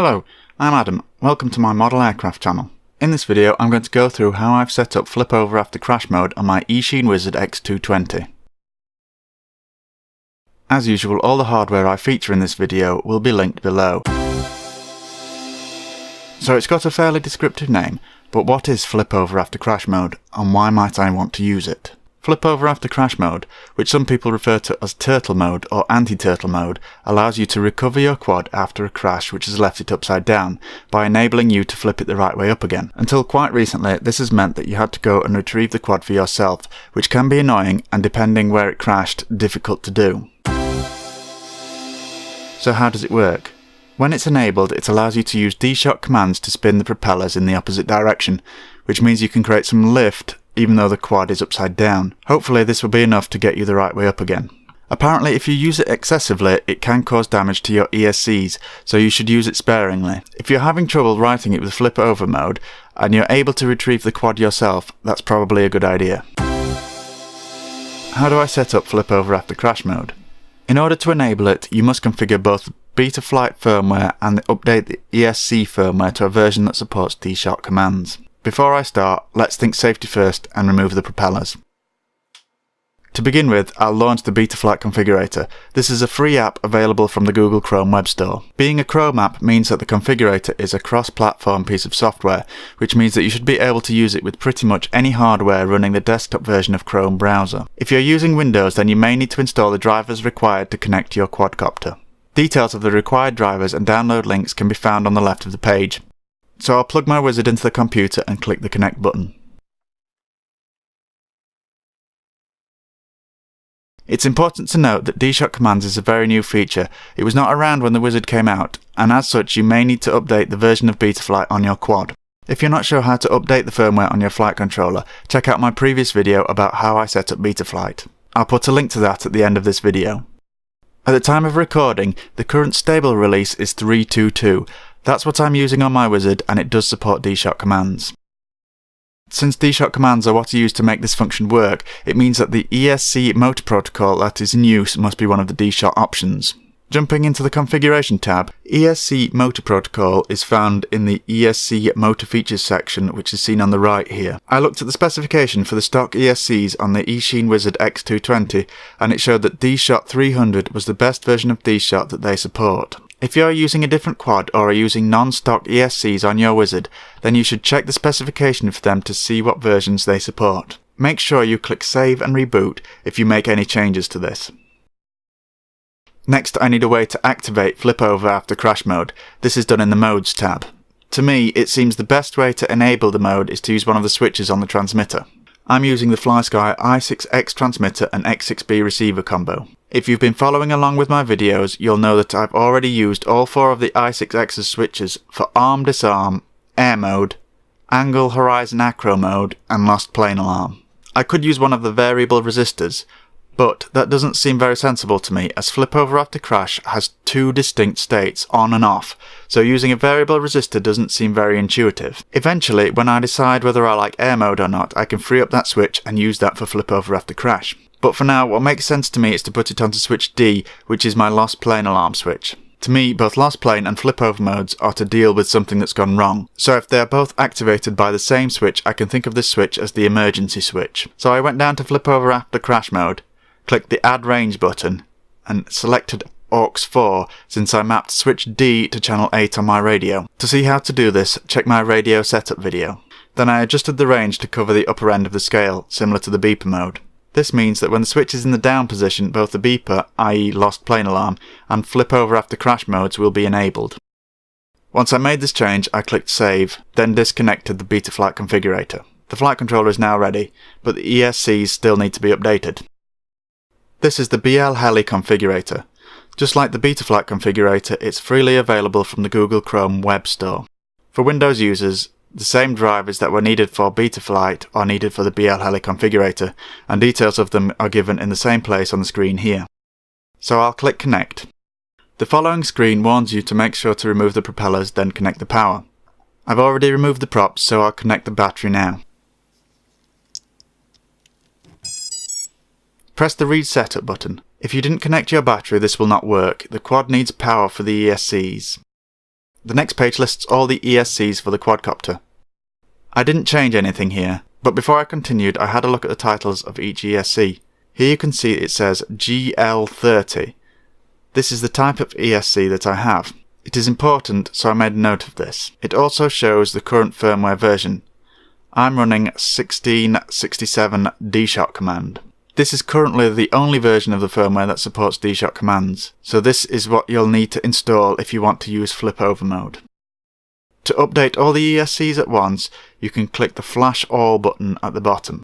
Hello, I'm Adam. Welcome to my model aircraft channel. In this video I'm going to go through how I've set up flip over after crash mode on my Eachine Wizard X220. As usual, all the hardware I feature in this video will be linked below. So it's got a fairly descriptive name, but what is flip over after crash mode and why might I want to use it? Flip over after crash mode, which some people refer to as turtle mode or anti-turtle mode, allows you to recover your quad after a crash which has left it upside down by enabling you to flip it the right way up again. Until quite recently, this has meant that you had to go and retrieve the quad for yourself, which can be annoying and, depending where it crashed, difficult to do. So how does it work? When it's enabled, it allows you to use D-shock commands to spin the propellers in the opposite direction, which means you can create some lift even though the quad is upside down. Hopefully this will be enough to get you the right way up again. Apparently if you use it excessively, it can cause damage to your ESCs, so you should use it sparingly. If you're having trouble writing it with flip over mode, and you're able to retrieve the quad yourself, that's probably a good idea. How do I set up flip over after crash mode? In order to enable it, you must configure both the Betaflight firmware and update the ESC firmware to a version that supports D-shock commands. Before I start, let's think safety first and remove the propellers. To begin with, I'll launch the Betaflight configurator. This is a free app available from the Google Chrome Web Store. Being a Chrome app means that the configurator is a cross-platform piece of software, which means that you should be able to use it with pretty much any hardware running the desktop version of Chrome browser. If you're using Windows, then you may need to install the drivers required to connect to your quadcopter. Details of the required drivers and download links can be found on the left of the page. So I'll plug my wizard into the computer and click the connect button. It's important to note that D-shock commands is a very new feature. It was not around when the wizard came out, and as such you may need to update the version of Betaflight on your quad. If you're not sure how to update the firmware on your flight controller, check out my previous video about how I set up Betaflight. I'll put a link to that at the end of this video. At the time of recording, the current stable release is 3.2.2. That's what I'm using on my wizard, and it does support D-shock commands. Since D-shock commands are what are used to make this function work, it means that the ESC motor protocol that is in use must be one of the D-shock options. Jumping into the configuration tab, ESC motor protocol is found in the ESC motor features section, which is seen on the right here. I looked at the specification for the stock ESCs on the Eachine Wizard X220, and it showed that D-shock 300 was the best version of D-shock that they support. If you are using a different quad or are using non-stock ESCs on your wizard, then you should check the specification for them to see what versions they support. Make sure you click save and reboot if you make any changes to this. Next, I need a way to activate flip over after crash mode. This is done in the modes tab. To me, it seems the best way to enable the mode is to use one of the switches on the transmitter. I'm using the Flysky I6X transmitter and X6B receiver combo. If you've been following along with my videos, you'll know that I've already used all four of the I6X's switches for arm disarm, air mode, angle horizon acro mode, and lost plane alarm. I could use one of the variable resistors, but that doesn't seem very sensible to me, as flip over after crash has two distinct states, on and off, so using a variable resistor doesn't seem very intuitive. Eventually, when I decide whether I like air mode or not, I can free up that switch and use that for flip over after crash. But for now, what makes sense to me is to put it onto switch D, which is my lost plane alarm switch. To me, both lost plane and flip over modes are to deal with something that's gone wrong, so if they are both activated by the same switch, I can think of this switch as the emergency switch. So I went down to flip over after crash mode, clicked the add range button, and selected aux 4 since I mapped switch D to channel 8 on my radio. To see how to do this, check my radio setup video. Then I adjusted the range to cover the upper end of the scale, similar to the beeper mode. This means that when the switch is in the down position, both the beeper, i.e. lost plane alarm, and flip over after crash modes will be enabled. Once I made this change, I clicked save, then disconnected the Betaflight configurator. The flight controller is now ready, but the ESCs still need to be updated. This is the BL Heli configurator. Just like the Betaflight configurator, it's freely available from the Google Chrome Web Store. For Windows users, the same drivers that were needed for Betaflight are needed for the BL Heli configurator, and details of them are given in the same place on the screen here. So I'll click connect. The following screen warns you to make sure to remove the propellers, then connect the power. I've already removed the props, so I'll connect the battery now. Press the read setup button. If you didn't connect your battery, this will not work. The quad needs power for the ESCs. The next page lists all the ESCs for the quadcopter. I didn't change anything here, but before I continued I had a look at the titles of each ESC. Here you can see it says GL30. This is the type of ESC that I have. It is important, so I made a note of this. It also shows the current firmware version. I'm running 1667 D-Shock command. This is currently the only version of the firmware that supports D-Shock commands, so this is what you'll need to install if you want to use flip over mode. To update all the ESCs at once, you can click the Flash All button at the bottom.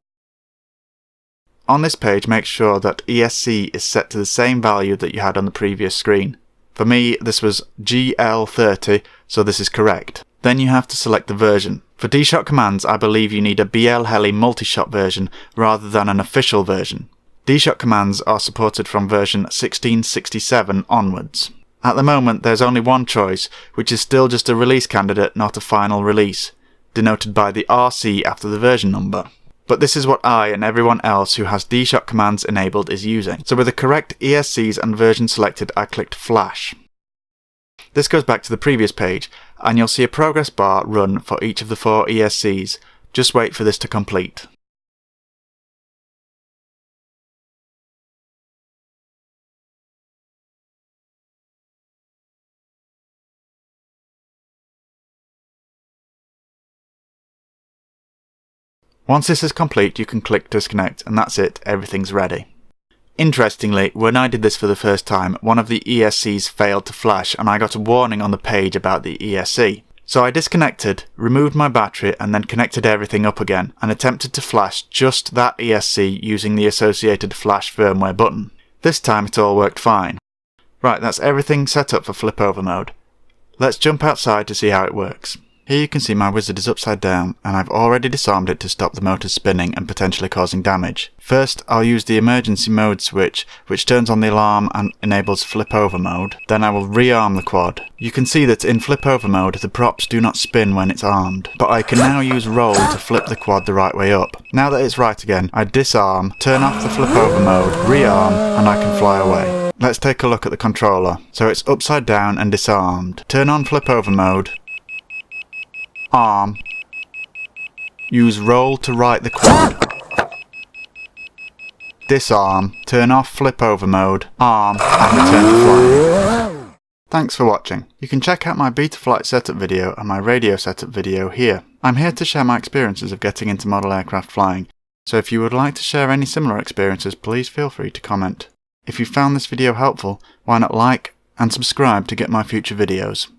On this page, make sure that ESC is set to the same value that you had on the previous screen. For me, this was GL30, so this is correct. Then you have to select the version. For D-Shock commands, I believe you need a BL Heli multi-shot version rather than an official version. D-Shock commands are supported from version 1667 onwards. At the moment, there's only one choice, which is still just a release candidate, not a final release, denoted by the RC after the version number. But this is what I and everyone else who has D-Shock commands enabled is using. So with the correct ESCs and version selected, I clicked Flash. This goes back to the previous page, and you'll see a progress bar run for each of the 4 ESCs. Just wait for this to complete. Once this is complete, you can click Disconnect, and that's it, everything's ready. Interestingly, when I did this for the first time, one of the ESCs failed to flash and I got a warning on the page about the ESC. So I disconnected, removed my battery and then connected everything up again and attempted to flash just that ESC using the associated flash firmware button. This time it all worked fine. Right, that's everything set up for flip over mode. Let's jump outside to see how it works. Here you can see my wizard is upside down and I've already disarmed it to stop the motors spinning and potentially causing damage. First I'll use the emergency mode switch which turns on the alarm and enables flip over mode. Then I will rearm the quad. You can see that in flip over mode the props do not spin when it's armed, but I can now use roll to flip the quad the right way up. Now that it's right again, I disarm, turn off the flip over mode, rearm and I can fly away. Let's take a look at the controller. So it's upside down and disarmed. Turn on flip over mode. Arm, use roll to right the quad, disarm, turn off flip over mode, arm and return to flying. Thanks for watching. You can check out my Betaflight setup video and my radio setup video here. I'm here to share my experiences of getting into model aircraft flying, so if you would like to share any similar experiences please feel free to comment. If you found this video helpful, why not like and subscribe to get my future videos.